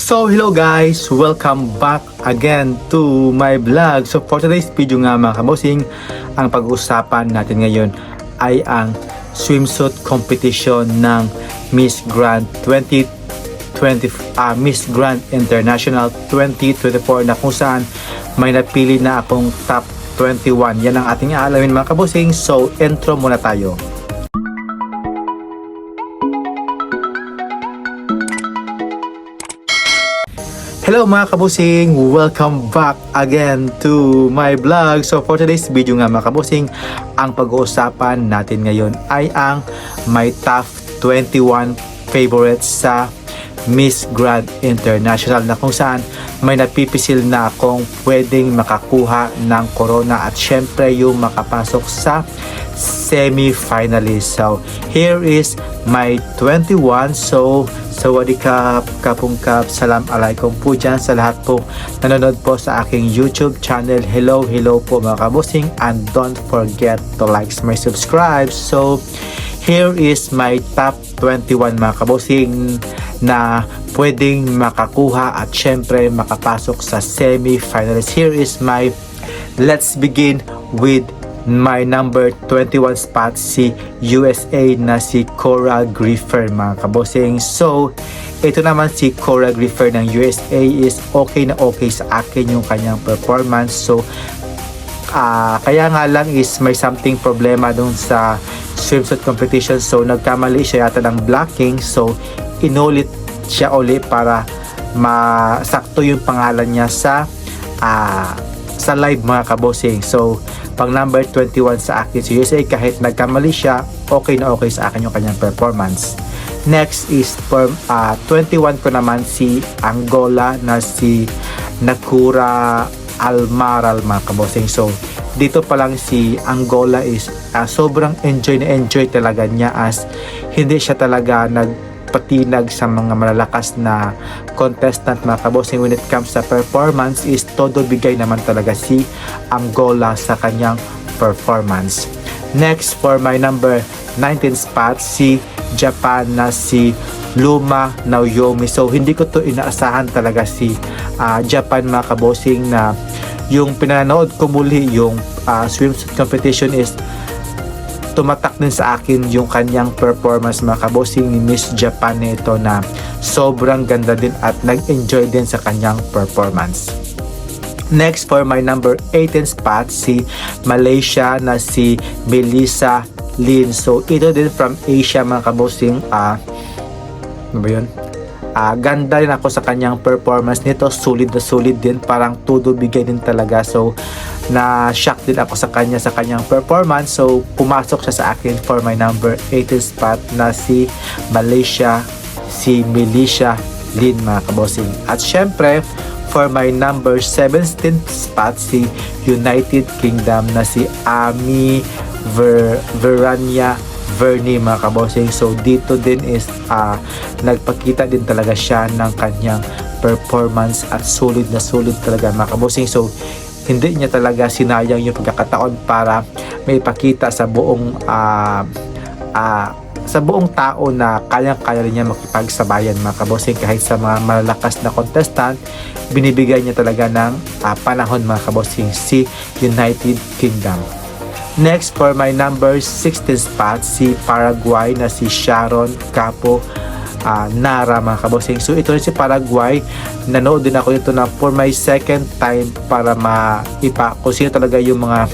So hello guys, welcome back again to my vlog. So for today's video nga mga kabosing, ang pag-uusapan natin ngayon ay ang swimsuit competition ng Miss Grand 2020 Miss Grand International 2024 na kung saan may napili na akong top 21. Yan ang ating aalamin mga kabosing. So intro muna tayo. Hello mga kabusing! Welcome back again to my vlog. So for today's video nga mga kabusing, ang pag-uusapan natin ngayon ay ang my top 21 favorites sa Miss Grand International na kung saan may napipisil na akong pwedeng makakuha ng corona at syempre yung makapasok sa semi-finalist. So here is my 21. So sawadikap, kapungkap, salam alaikum po dyan sa lahat po nanonood po sa aking YouTube channel. Hello po mga kabusing, and don't forget to like my subscribe. So here is my top 21 mga kabusing na pwedeng makakuha at syempre makapasok sa semi-finalist. Here is my, let's begin with my number 21 spot, si USA na si Cora Griefer mga kabosing. So ito naman si Cora Griefer ng USA is okay na okay sa akin yung kanyang performance. So kaya nga lang is may something problema dun sa swimsuit competition. So nagkamali siya yata ng blocking. So inulit siya uli para masakto yung pangalan niya sa live mga kabosing. So pang number 21 sa akin si USA, kahit nagkamali siya, okay na okay sa akin yung kanyang performance. Next is for 21 ko naman si Angola na si Nakura Almaral mga kabosing. So dito pa lang si Angola is sobrang enjoy talaga niya, as hindi siya talaga nagpatinag sa mga malalakas na contestant mga kabosing. When it comes sa performance is todo bigay naman talaga si Angola sa kanyang performance. Next for my number 19 spot, si Japan na si Luma Naoyomi. So hindi ko to inaasahan talaga si Japan mga kabosing, na yung pinanood ko muli yung swimsuit competition is tumatak din sa akin yung kanyang performance mga kabosing ni Miss Japan nito, na sobrang ganda din at nag-enjoy din sa kanyang performance. Next for my number 18 spot, si Malaysia na si Melissa Lin. So ito din from Asia mga kabosing. Ano ba yun? Ganda rin ako sa kanyang performance nito, sulit na sulit din, parang todo bigay din talaga. So na-shock din ako sa kanyang performance. So pumasok siya sa akin for my number 18 spot na si Malaysia, si Melissa Lin mga kabosing. At syempre for my number 17 spot, si United Kingdom na si Ami Verania Vernie mga kabosing. So dito din is nagpakita din talaga siya ng kanyang performance at sulit na sulit talaga mga kabosing. So hindi niya talaga sinayang yung pagkakataon para may ipakita sa buong tao na kayang-kaya rin niya makipagsabayan mga kabosing. Kahit sa mga malalakas na contestant, binibigay niya talaga ng panahon mga kabosing, si United Kingdom. Next for my number 16 spot, si Paraguay na si Sharon Capo Nara mga kabosing. So ito rin si Paraguay, nanood din ako ito na for my second time para maipa kung sino talaga yung mga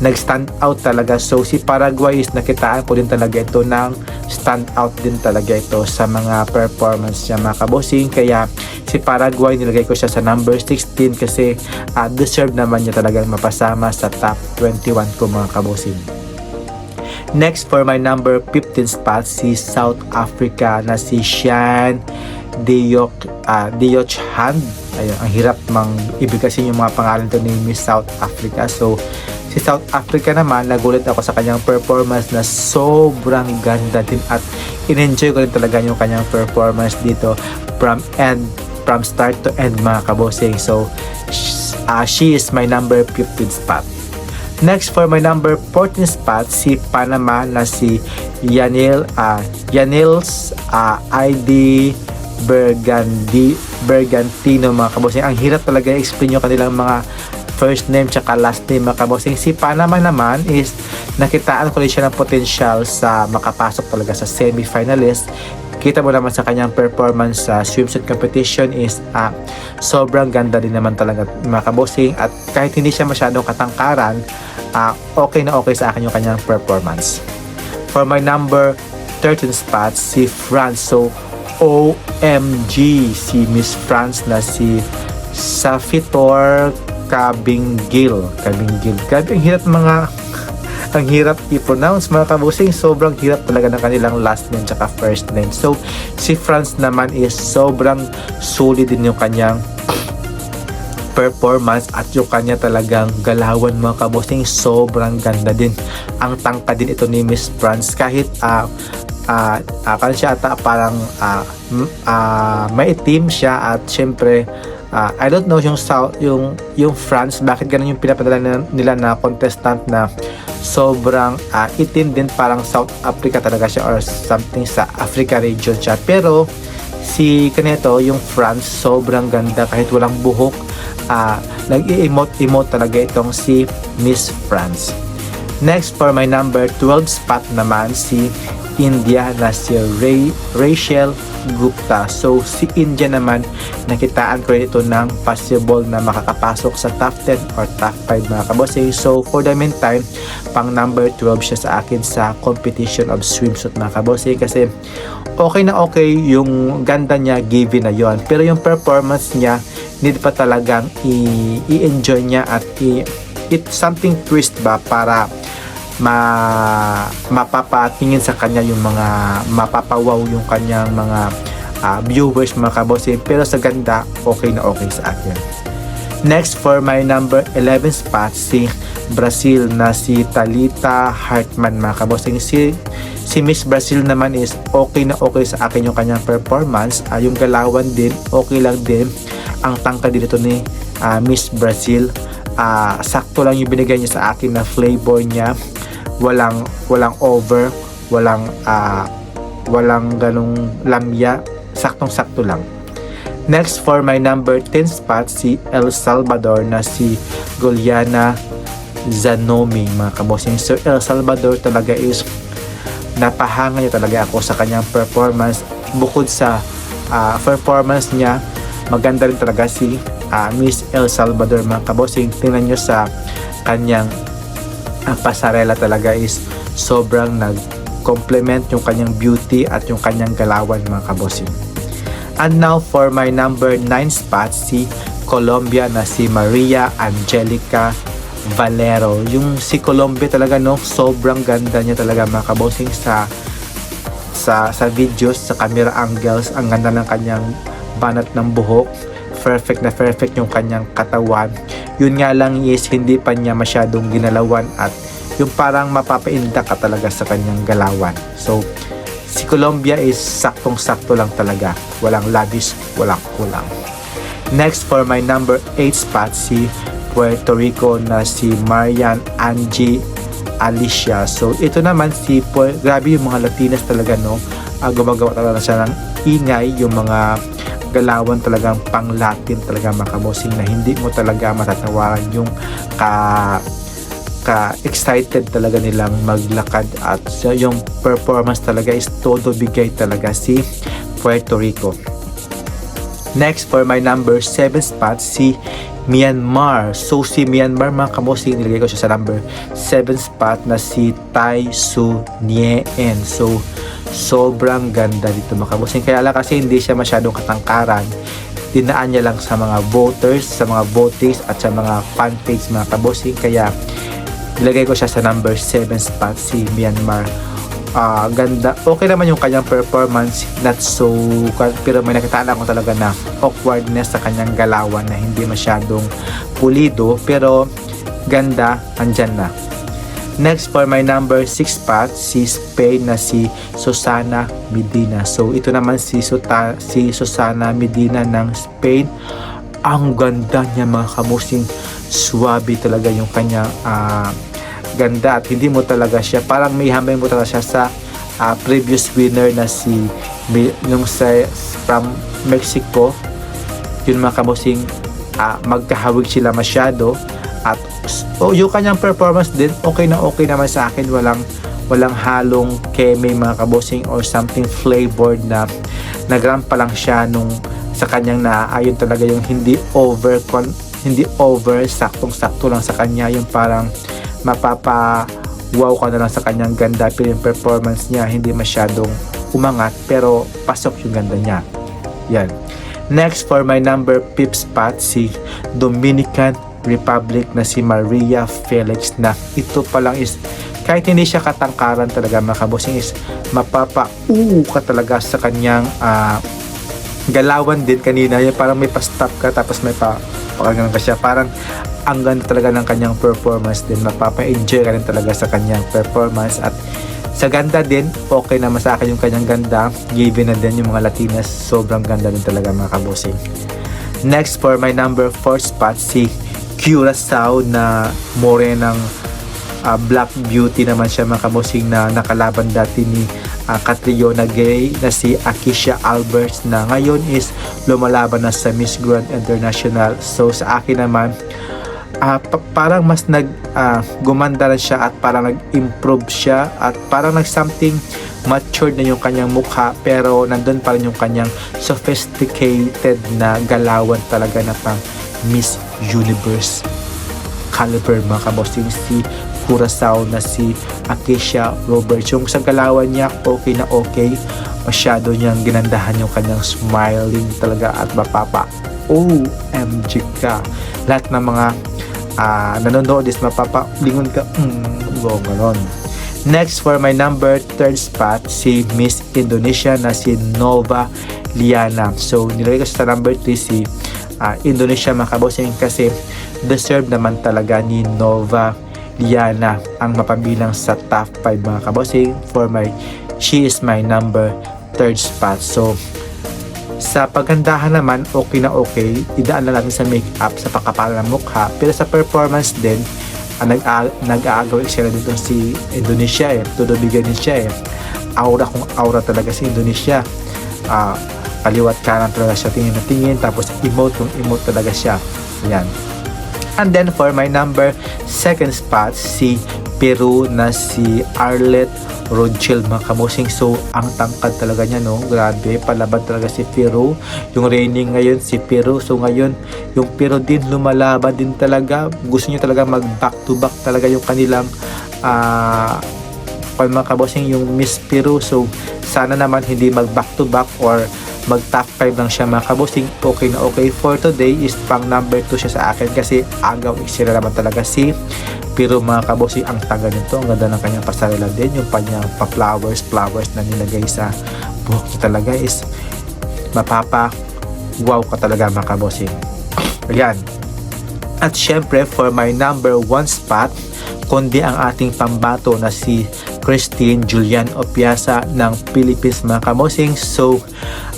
nag-stand out talaga. So si Paraguay is nakitaan ko din talaga ito ng stand out din talaga ito sa mga performance niya mga kabosing. Kaya si Paraguay nilagay ko siya sa number 16 kasi deserve naman niya talagang mapasama sa top 21 ko mga kabosing. Next for my number 15 spot, si South Africa na si Shan Deochand. Ayun, ang hirap mang ibigkasin yung mga pangalan to ni Miss South Africa. So si South Africa naman, nagulat ako sa kanyang performance na sobrang ganda din at in-enjoy ko rin talaga yung kanyang performance dito from start to end mga kabosing. So she is my number 15 spot. Next for my number 14 spot, si Panama na si Yanils ID Bergantino mga kabosing. Ang hirap talaga i-explain yung kanilang mga first name tsaka last name mga kabosing. Si Panama naman is nakitaan ko rin siya ng potential sa makapasok talaga sa semi-finalist. Kita mo naman sa kanyang performance sa swimsuit competition is sobrang ganda din naman talaga mga kabosing, at kahit hindi siya masyadong katangkaran, okay na okay sa akin yung kanyang performance. For my number 13 spot, si France. So OMG, si Miss France na si Safitor Kabinggil. Grabe, ang hirap i-pronounce mga kabusing. Sobrang hirap talaga ng kanilang last name tsaka first name. So si France naman is sobrang solid din yung kanyang performance at yung kanya talagang galawan mga kabusing. Sobrang ganda din. Ang tangka din ito ni Miss France, kahit kan siya ata parang maitim siya, at syempre I don't know yung France, bakit ganun yung pinapadala nila na contestant na sobrang itim din, parang South Africa talaga siya or something sa Africa region siya. Pero si kanito, yung France, sobrang ganda kahit walang buhok. Nag-i-emote talaga itong si Miss France. Next, for my number 12 spot naman, si India na si Rachel Gupta. So si India naman, nakitaan ko ito ng possible na makakapasok sa top 10 or top 5 mga kabosing. So for the meantime, pang number 12 siya sa akin sa competition of swimsuit mga kabosing, kasi okay na okay yung ganda niya, given na yon, pero yung performance niya need pa talagang i-enjoy niya at it's something twist ba para mapapatingin sa kanya yung mga mapapawaw yung kanyang mga viewers mga kabosing. Pero sa ganda, okay na okay sa akin. Next, for my number 11 spot, si Brazil na si Talita Hartman mga kabosing. Si Miss Brazil naman is okay na okay sa akin yung kanyang performance. Yung galawan din, okay lang din. Ang tangka din ito ni Miss Brazil. Sakto lang yung binigay niya sa akin na flavor niya. Walang over, walang ganung lamya, saktong-sakto lang. Next, for my number 10 spot, si El Salvador na si Goliana Zanomi mga kabosing. So El Salvador talaga is napahanga niya talaga ako sa kanyang performance. Bukod sa performance niya, maganda rin talaga si Miss El Salvador mga kabosing. Tingnan nyo sa kanyang pasarela, talaga is sobrang nag-complement yung kanyang beauty at yung kanyang galawan mga kabosing. And now for my number 9 spot, si Colombia na si Maria Angelica Valero. Yung si Colombia talaga, no, sobrang ganda niya talaga mga kabosing sa videos, sa camera angles. Ang ganda ng kanyang banat ng buhok, perfect na perfect yung kanyang katawan. Yun nga lang is hindi pa niya masyadong ginalawan at yung parang mapapainda ka talaga sa kanyang galawan. So si Colombia is saktong-sakto lang talaga, walang labis, walang kulang. Next, for my number 8 spot, si Puerto Rico na si Marian Angie Alicia. So ito naman grabe yung mga Latinas talaga, no, gumagawa talaga siya ng ingay, yung mga galawan talagang pang Latin talaga mga kabosing, na hindi mo talaga matatawaran yung ka-excited talaga nilang maglakad, at yung performance talaga is todo bigay talaga si Puerto Rico. Next, for my number 7 spot, si Myanmar. So si Myanmar mga kabosing, nilagay ko siya sa number 7 spot na si Tai Su Nien. So sobrang ganda dito mga kabosing, kaya lang kasi hindi siya masyadong katangkaran, dinaan niya lang sa mga voters, sa mga votings at sa mga fan page mga kabosing, kaya nilagay ko siya sa number 7 spot, si Myanmar. Ganda, okay naman yung kanyang performance, not so, pero may nakitaan ako talaga na awkwardness sa kanyang galawan na hindi masyadong pulido, pero ganda, andyan na. Next, for my number 6 spot, si Spain na si Susana Medina. So ito naman si Susana Medina ng Spain. Ang ganda niya mga kabosing, swabe talaga yung kanyang ganda, at hindi mo talaga siya, parang may hambay mo talaga siya sa previous winner na si yung from Mexico, yun mga kabosing, magkahawig sila masyado. At yung kanyang performance din, okay naman sa akin. Walang halong keme mga kabosing or something flavored na nagram pa lang siya nung sa kanyang naaayon talaga, yung hindi over, saktong-sakto lang sa kanya, yung parang wow ka na lang sa kanyang ganda, pero yung performance niya hindi masyadong umangat pero pasok yung ganda niya. Yan. Next, for my number 5 spot, si Dominican Republic na si Maria Felix, na ito pa lang is kahit hindi siya katangkaran talaga mga kabosing, is ka talaga sa kanyang galawan din kanina. Yung parang may pa-stop ka tapos may pakaganon ka siya. Parang ang ganda talaga ng kanyang performance din. Mapapa-enjoy ka rin talaga sa kanyang performance. At sa ganda din, okay naman sa akin yung kanyang ganda. Given na din yung mga Latinas, sobrang ganda din talaga mga kabosing. Next, for my number 4 spot, si Curaçao na morenang black beauty naman siya mga kabosing, na nakalaban dati ni Catriona Gay na si Akisha Alberts, na ngayon is lumalaban na sa Miss Grand International. So sa akin naman, parang mas gumanda rin siya at parang nag-improve siya at parang something matured na yung kanyang mukha, pero nandun pa rin yung kanyang sophisticated na galawan talaga na pang Miss Universe caliber mga kabosing, si Curaçao na si Akisha Roberts. Yung sa galawan niya, okay na okay. Masyado niyang ginandahan yung kanyang smiling talaga at OMG ka. Lahat ng mga nanonood is lingon ka, ganon. Next, for my number 3 spot, si Miss Indonesia na si Nova Liana. So nilagay ko sa number 3 si Indonesia mga kabosing, kasi deserve naman talaga ni Nova Liana ang mapabilang sa top 5 mga kabosing. She is my number 3 spot. So sa pagandahan naman, okay na okay. Idaan na natin sa makeup, sa pakapala ng mukha, pero sa performance din, nag-aagaw sila dito si Indonesia tutubigan din siya aura talaga si Indonesia. Kaliwat kanan talaga siya, tingin na tingin, tapos emote talaga siya. Yan. And then for my number 2 spot, si Peru na si Arlette Rogel mga kabosing. So ang tangkad talaga niya, no, grabe, palaban talaga si Peru. Yung reigning ngayon si Peru, so ngayon yung Peru din lumalaban din talaga. Gusto niyo talaga mag back to back talaga yung kanilang mga kabosing, yung Miss Peru. So sana naman hindi mag back to back or mag top 5 lang siya mga kabosing. Okay na okay. For today is pang number 2 siya sa akin, kasi agaw sila naman talaga si Pero mga kabosing, ang taga nito, ang ganda ng kanyang pasarela din, yung kanyang pa-flowers na nilagay sa buhok niya talaga is wow ka talaga mga kabosing. Ayan. At syempre, for my number 1 spot, kundi ang ating pambato na si Christine Julian Opiasa ng Philippines mga kabosing. So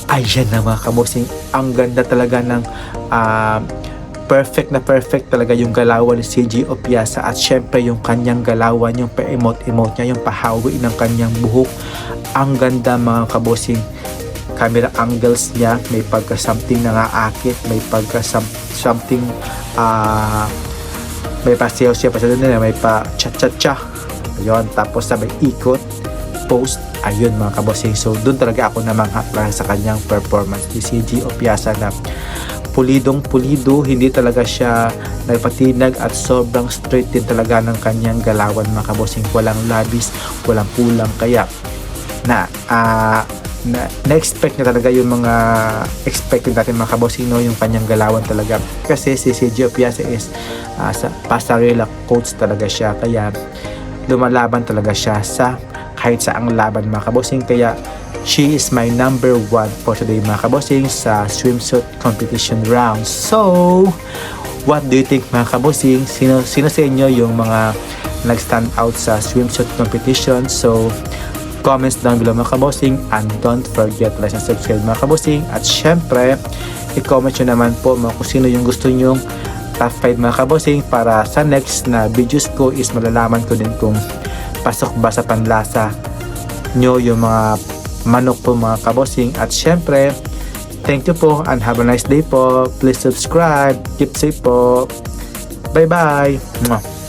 ayan na mga kabosing, ang ganda talaga ng perfect talaga yung galawan ni CJ Opiasa. At syempre yung kanyang galawan, yung pa-emote niya, yung pahawi ng kanyang buhok, ang ganda mga kabosing. Camera angles niya, may pagka something nangaakit, may pagka something may pa-sayo siya pa sa doon, may pa cha ayun, tapos sabay ikot post, ayun mga kabosing. So doon talaga ako namangha sa kanyang performance ni CJ Opiasa, na pulido, hindi talaga siya nagpatinag at sobrang straight din talaga ng kanyang galawan mga kabosing. Walang labis, walang kulang, kaya na-expect na talaga yung mga expected natin mga kabosing, no, yung kanyang galawan talaga, kasi si CJ Opiasa is sa pasarela coach talaga siya, kaya lumalaban talaga siya sa kahit sa ang laban mga kabosing. Kaya she is my number 1 for today mga kabosing sa swimsuit competition round. So what do you think mga kabosing? Sino sa inyo yung mga nag-stand out sa swimsuit competition? So comments down below mga kabosing, and don't forget to like and subscribe mga kabosing. At syempre, i-comment nyo naman po kung sino yung gusto nyong top 5 mga kabosing, para sa next na videos ko is malalaman ko din kung pasok ba sa panlasa nyo yung mga manok po mga kabosing. At syempre, thank you po and have a nice day po. Please subscribe. Keep safe po. Bye bye.